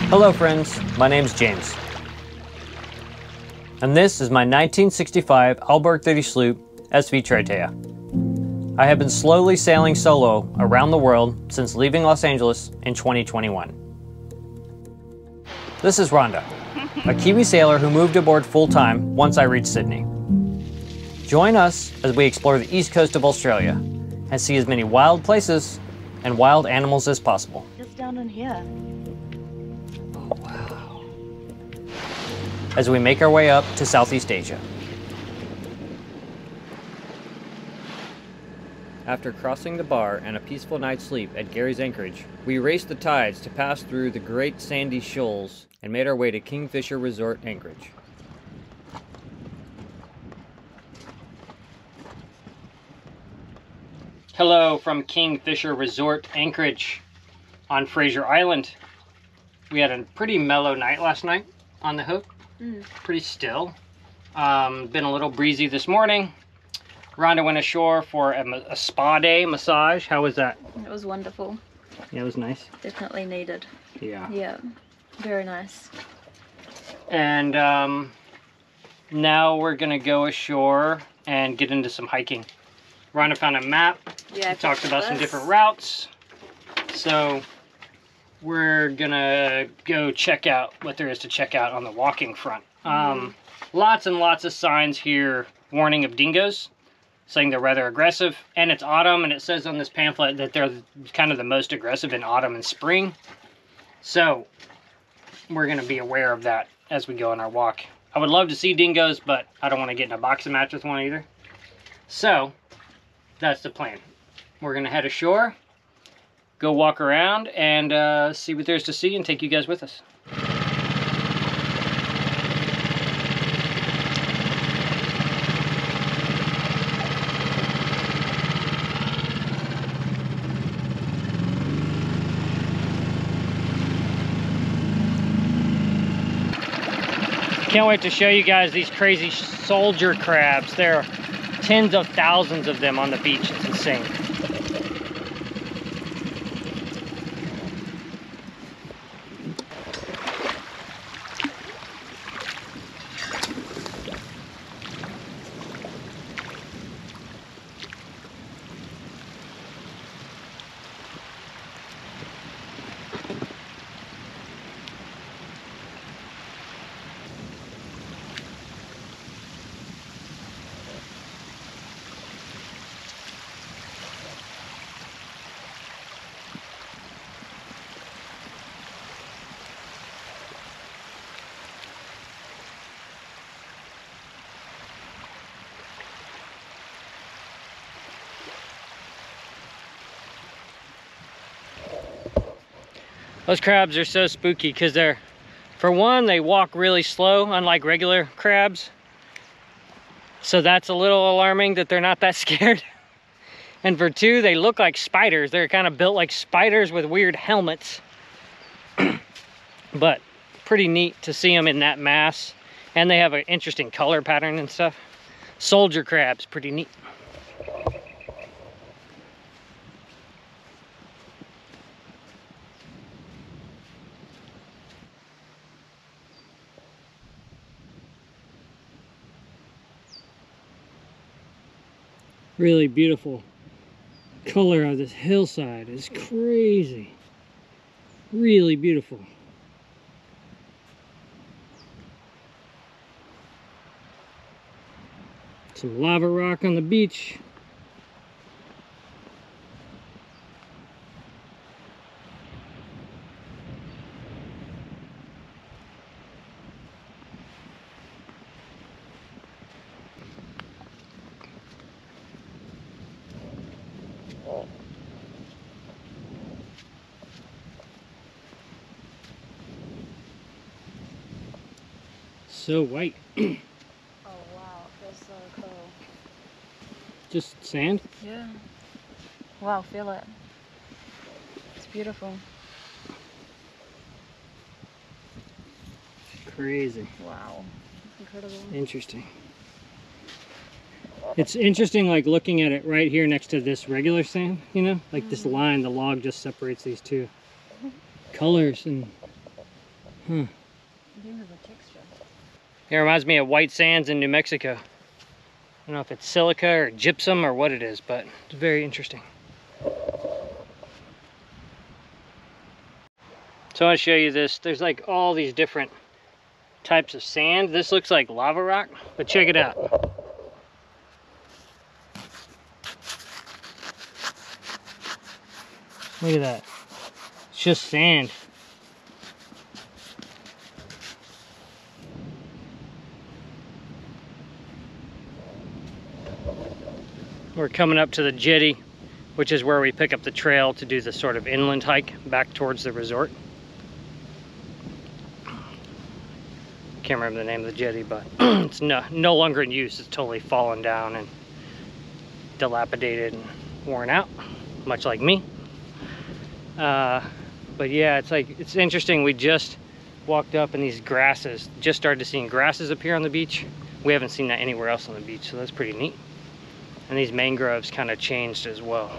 Hello friends, my name's James. And this is my 1965 Alberg 30 sloop SV Tritea. I have been slowly sailing solo around the world since leaving Los Angeles in 2021. This is Rhonda, a Kiwi sailor who moved aboard full-time once I reached Sydney. Join us as we explore the east coast of Australia and see as many wild places and wild animals as possible. Just down in here. As we make our way up to Southeast Asia. After crossing the bar and a peaceful night's sleep at Gary's Anchorage, we raced the tides to pass through the Great Sandy Shoals and made our way to Kingfisher Resort Anchorage. Hello from Kingfisher Resort Anchorage on Fraser Island. We had a pretty mellow night last night on the hook. Pretty still. Been a little breezy this morning. Rhonda went ashore for a spa day massage. How was that? It was wonderful. Yeah, it was nice. Definitely needed. Yeah. Yeah, very nice. And now we're gonna go ashore and get into some hiking. Rhonda found a map. Yeah, talked about some different routes. So we're gonna go check out what there is to check out on the walking front. Lots and lots of signs here warning of dingoes, saying they're rather aggressive, and it's autumn, and it says on this pamphlet that they're kind of the most aggressive in autumn and spring. So we're gonna be aware of that as we go on our walk. I would love to see dingoes, but I don't want to get in a boxing match with one either. So that's the plan. We're gonna head ashore, go walk around and see what there's to see and take you guys with us. Can't wait to show you guys these crazy soldier crabs. There are tens of thousands of them on the beach. It's insane. Those crabs are so spooky because for one, they walk really slow, unlike regular crabs. So that's a little alarming that they're not that scared. And for two, they look like spiders. They're kind of built like spiders with weird helmets. But pretty neat to see them in that mass. And they have an interesting color pattern and stuff. Soldier crabs, pretty neat. Really beautiful color of this hillside is crazy. Really beautiful. Some lava rock on the beach. So white. Oh wow, feels so cool. Just sand? Yeah. Wow, feel it. It's beautiful. Crazy. Wow. Incredible. Interesting. It's interesting, like looking at it right here next to this regular sand, you know, like this line, the log just separates these two colors, and Hmm. It even has a texture. It reminds me of white sands in New Mexico. I don't know if it's silica or gypsum or what it is, but it's very interesting. So I want to show you this. There's like all these different types of sand. This looks like lava rock, but check it out. Look at that. It's just sand. We're coming up to the jetty, which is where we pick up the trail to do the sort of inland hike back towards the resort. Can't remember the name of the jetty, but it's no longer in use. It's totally fallen down and dilapidated and worn out, much like me. But yeah, it's interesting. We just walked up and these grasses, just started seeing grasses appear on the beach. We haven't seen that anywhere else on the beach, so that's pretty neat. And these mangroves kind of changed as well.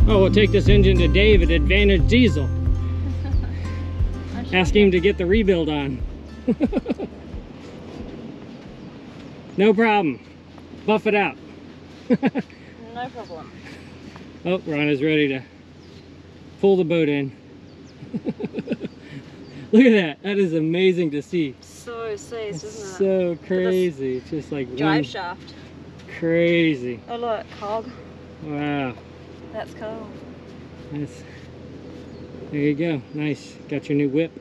Oh, we'll take this engine to Dave at Advantage Diesel. Ask him to get the rebuild on. No problem. Buff it out. No problem. Oh, Ron is ready to pull the boat in. Look at that. That is amazing to see. So seized, isn't it? So crazy. It's just like drive shaft. Crazy. Oh look, cog. Wow. That's cool. There you go. Nice. Got your new whip.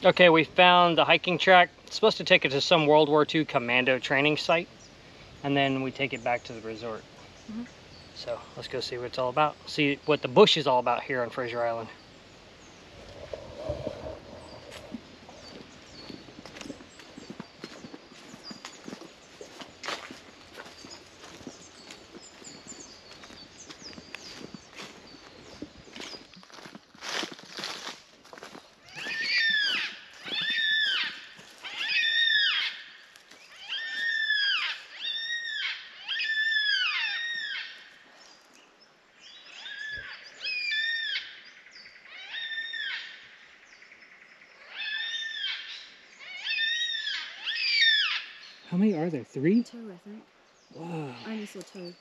Okay, we found the hiking track. It's supposed to take it to some World War II Commando training site, and then we take it back to the resort. Mm-hmm. So let's go see what it's all about. See what the bush is all about here on Fraser Island. How many are there? 3? 2, I think. Wow. I only saw 2.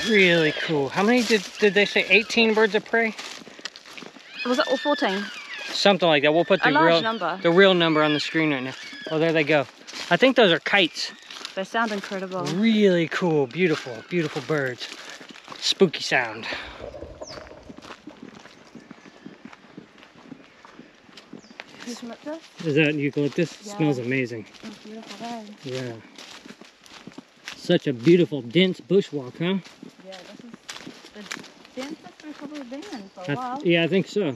Really cool. How many did they say? 18 birds of prey? Was it all 14? Something like that. We'll put the A large number. the real number on the screen right now. Oh, there they go. I think those are kites. They sound incredible. Really cool, beautiful, beautiful birds. Spooky sound. Eucalyptus? Is that eucalyptus? Yeah. Smells amazing. It's beautiful, eh? Yeah. Such a beautiful, dense bushwalk, huh? Yeah, this is the densest we've probably been in for a while. Yeah, I think so.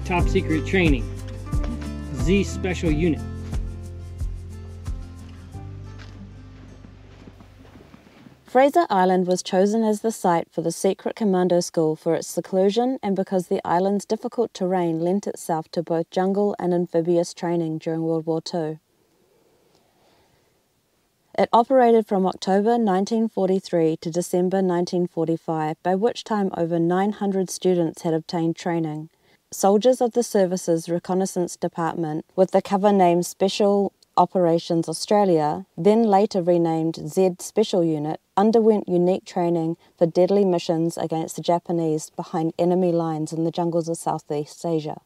Top secret training. Z Special Unit. Fraser Island was chosen as the site for the secret Commando school for its seclusion and because the island's difficult terrain lent itself to both jungle and amphibious training during World War II. It operated from October 1943 to December 1945, by which time over 900 students had obtained training. Soldiers of the Service's Reconnaissance Department, with the cover name Special Operations Australia, then later renamed Z Special Unit, underwent unique training for deadly missions against the Japanese behind enemy lines in the jungles of Southeast Asia.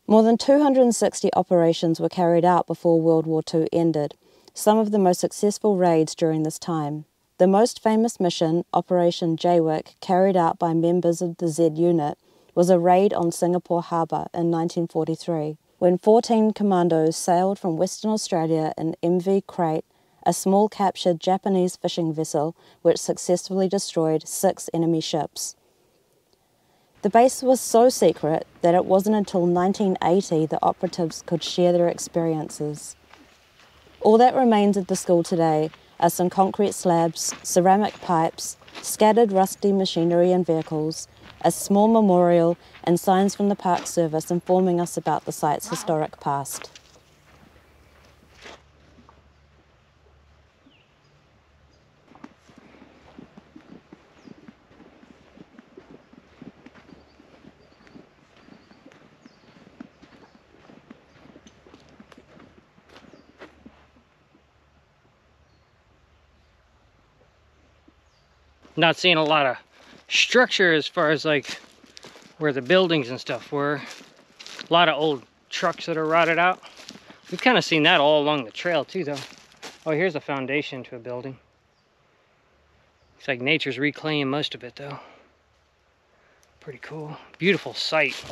More than 260 operations were carried out before World War II ended, some of the most successful raids during this time. The most famous mission, Operation Jaywick, carried out by members of the Z Unit, was a raid on Singapore Harbour in 1943, when 14 commandos sailed from Western Australia in MV Crate, a small captured Japanese fishing vessel which successfully destroyed 6 enemy ships. The base was so secret that it wasn't until 1980 that operatives could share their experiences. All that remains of the school today are some concrete slabs, ceramic pipes, scattered rusty machinery and vehicles, a small memorial, and signs from the Park Service informing us about the site's historic past. Not seeing a lot of structure as far as like where the buildings and stuff were. A lot of old trucks that are rotted out. We've kind of seen that all along the trail too though. Oh, here's a foundation to a building. Looks like nature's reclaiming most of it though. Pretty cool. Beautiful sight.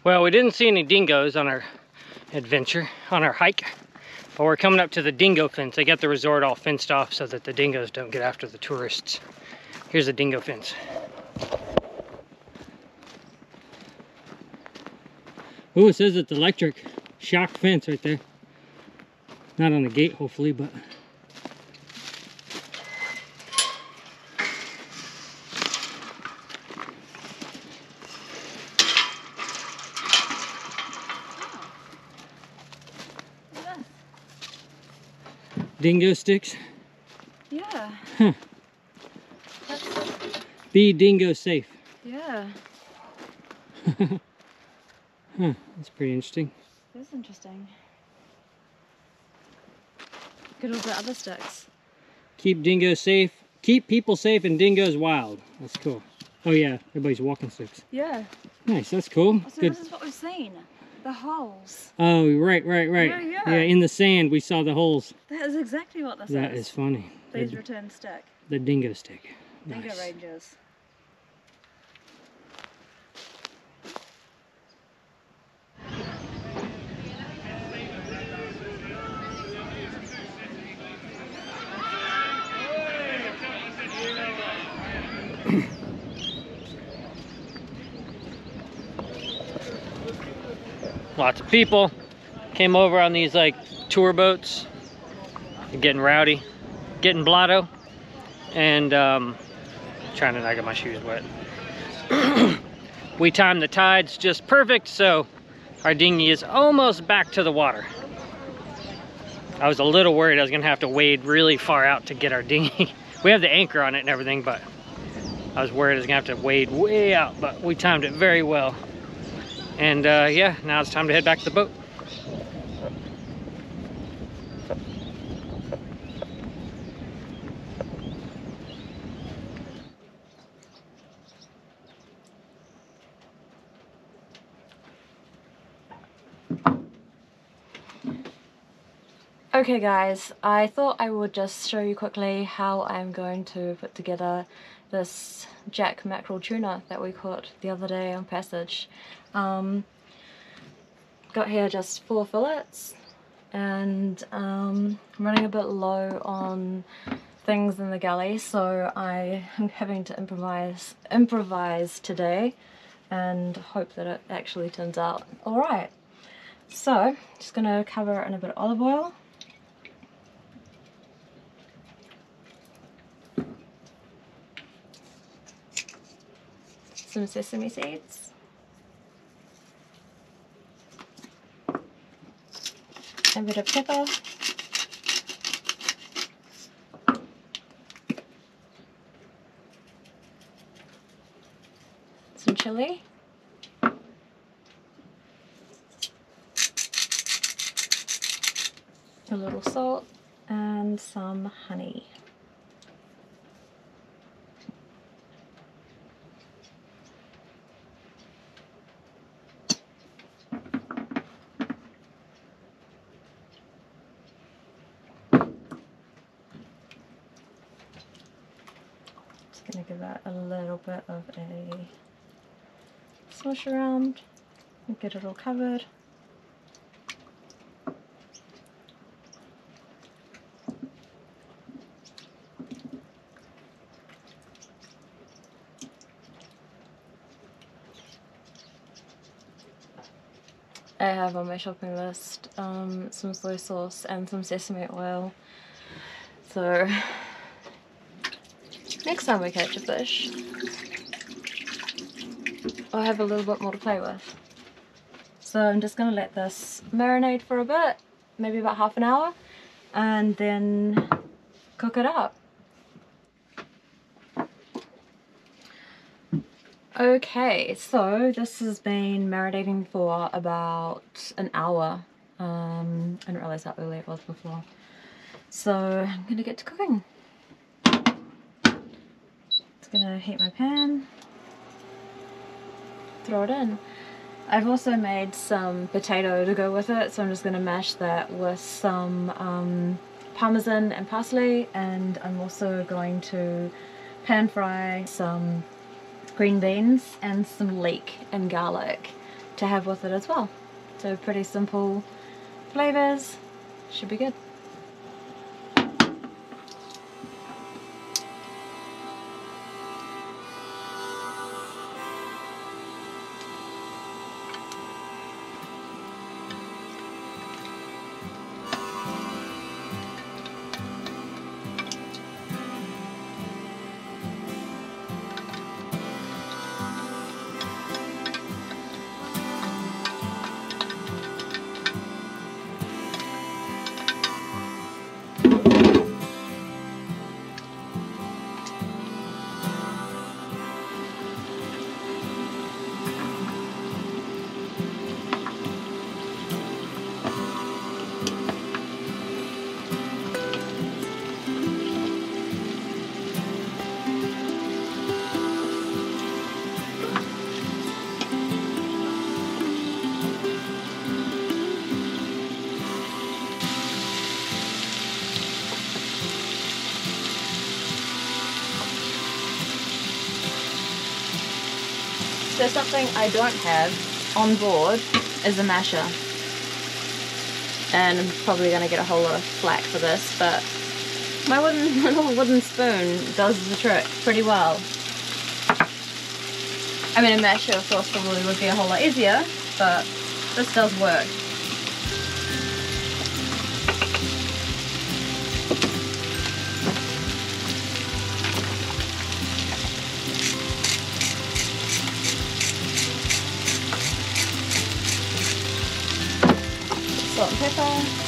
Well, we didn't see any dingoes on our adventure, on our hike, but we're coming up to the dingo fence. They got the resort all fenced off so that the dingoes don't get after the tourists. Here's the dingo fence. Oh, it says it's electric shock fence right there. Not on the gate, hopefully, but... Dingo sticks? Yeah. Huh. Be dingo safe. Yeah. Huh, that's pretty interesting. That's interesting. Good all the other sticks. Keep dingoes safe. Keep people safe and dingoes wild. That's cool. Oh yeah, everybody's walking sticks. Yeah. Nice, that's cool. So good. This is what we've seen. The holes. Oh, right. Yeah. Yeah, in the sand we saw the holes. That is exactly what this is. That is funny. Please return stick. The dingo stick. Dingo Nice. Rangers. Lots of people came over on these like tour boats, getting rowdy, getting blotto, and trying to not get my shoes wet. We timed the tides just perfect, so our dinghy is almost back to the water. I was a little worried I was gonna have to wade really far out to get our dinghy. We have the anchor on it and everything, but I was worried I was gonna have to wade way out, but we timed it very well. And yeah, now it's time to head back to the boat. Okay guys, I thought I would just show you quickly how I'm going to put together this jack mackerel tuna that we caught the other day on passage. Got here just 4 fillets, and I'm running a bit low on things in the galley, so I am having to improvise today and hope that it actually turns out alright. So, just going to cover it in a bit of olive oil. Some sesame seeds, a bit of pepper, some chili, a little salt, and some honey. Going to give that a little bit of a swish around and get it all covered. I have on my shopping list some soy sauce and some sesame oil, so next time we catch a fish, I'll have a little bit more to play with. So I'm just going to let this marinate for a bit, maybe about half an hour, and then cook it up. Okay, so this has been marinating for about an hour. I didn't realise how early it was before. So I'm going to get to cooking. Gonna heat my pan, throw it in. I've also made some potato to go with it, so I'm just gonna mash that with some parmesan and parsley, and I'm also going to pan fry some green beans and some leek and garlic to have with it as well. So pretty simple flavors, should be good. So something I don't have on board is a masher. And I'm probably going to get a whole lot of flack for this, but my little wooden spoon does the trick pretty well. I mean, a masher of course probably would be a whole lot easier, but This does work. Salt and pepper.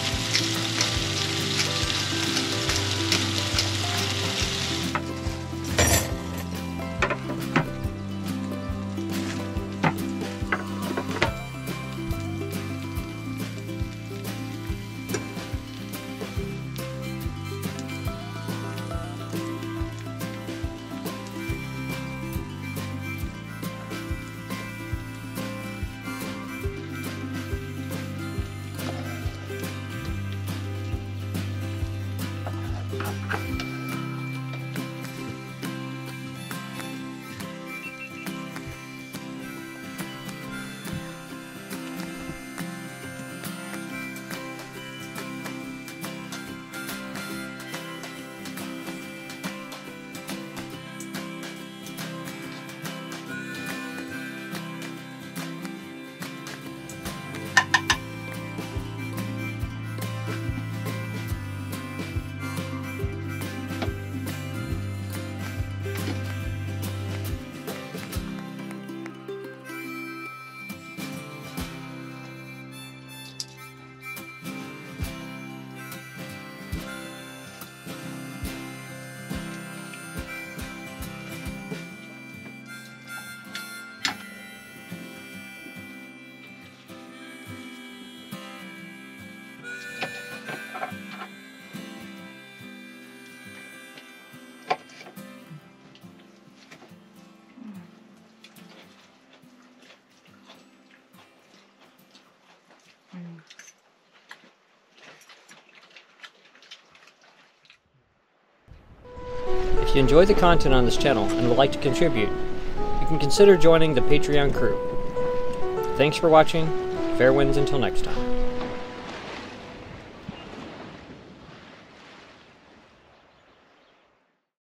If you enjoy the content on this channel and would like to contribute, you can consider joining the Patreon crew. Thanks for watching. Fair winds until next time.